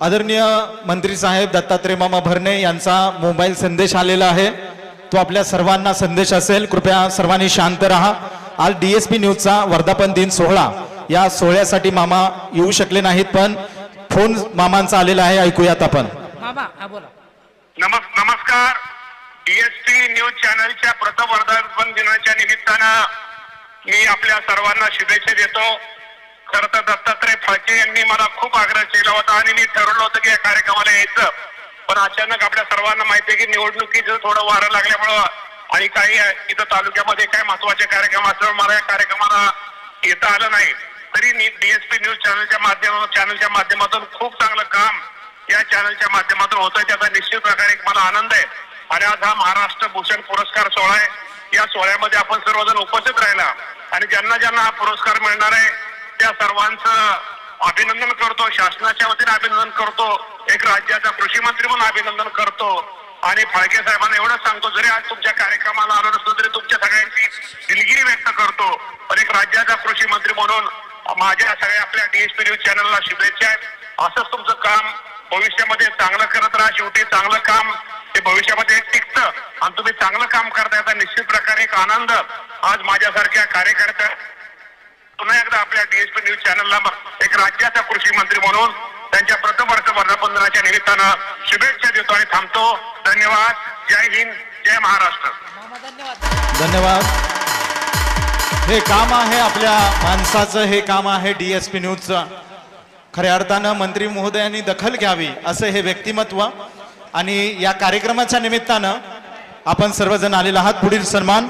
आदरणीय मंत्री साहेब दत्तात्रय मामा भरणे यांचा मोबाईल संदेश आलेला आहे। तो आपल्या सर्वांना संदेश असेल। कृपया सर्वांनी शांत रहा। आज डीएसपी न्यूजचा वर्धापन दिन सोहळा, या सोहळ्यासाठी मामा येऊ शकले नाहीत, पण फोन मामांचा आलेला आहे, ऐकूयात आपण। मामा हा बोला। नमस्कार। डीएसपी न्यूज चॅनलच्या प्रथम वर्धापन दिनाच्या निमित्तानं मी आपल्या सर्वांना शुभेच्छा देतो। खरं तर दत्तात्रय फाळके यांनी मला खूप आग्रह केला होता आणि मी ठरवलं होतं की या कार्यक्रमाला यायचं, पण अचानक आपल्या सर्वांना माहिती आहे की निवडणुकीचं थोडं वारं लागल्यामुळं आणि काही इथं तालुक्यामध्ये काय महत्वाचे कार्यक्रम असल्यामुळे मला या कार्यक्रमाला येता आलं नाही। तरी डीएसपी न्यूज चॅनलच्या माध्यमातून खूप चांगलं काम या चॅनलच्या माध्यमातून होतंय, त्याचा निश्चित प्रकारे मला आनंद आहे। आणि आज हा महाराष्ट्र भूषण पुरस्कार सोहळा आहे। या सोहळ्यामध्ये आपण सर्वजण उपस्थित राहिला आणि ज्यांना ज्यांना हा पुरस्कार मिळणार आहे त्या सर्वांचं अभिनंदन करतो, शासनाच्या वतीने अभिनंदन करतो, एक राज्याचा कृषी मंत्री म्हणून अभिनंदन करतो। आणि फाळके साहेबांना एवढंच सांगतो, जरी आज तुमच्या कार्यक्रमाला आलो नसतो तरी तुमच्या सगळ्यांची दिलगिरी व्यक्त करतो, पण एक राज्याचा कृषी मंत्री म्हणून माझ्या सगळ्या आपल्या डीएसपी न्यूज चॅनलला शुभेच्छा आहेत। असंच तुमचं काम भविष्यामध्ये चांगलं करत राहा। शेवटी चांगलं काम ते भविष्यामध्ये टिकतं आणि तुम्ही चांगलं काम करता, याचा निश्चित प्रकारे एक आनंद आज माझ्यासारख्या कार्यकर्त्या पुन्हा एकदा आपल्या डीएसपी न्यूज चॅनलला एक राज्याचा कृषी मंत्री म्हणून त्यांच्या प्रथम वर्ष वर्धापन दिनाच्या निमित्तानं शुभेच्छा देतो आणि थांबतो। धन्यवाद। जय हिंद, जय महाराष्ट्र। धन्यवाद। हे काम आहे आपल्या माणसाचं, हे काम आहे डीएसपी न्यूजचं। खऱ्या अर्थानं मंत्री महोदयांनी दखल घ्यावी असं हे व्यक्तिमत्व, आणि या कार्यक्रमाच्या निमित्तानं आपण सर्वजण आलेला आहात। पुढील सन्मान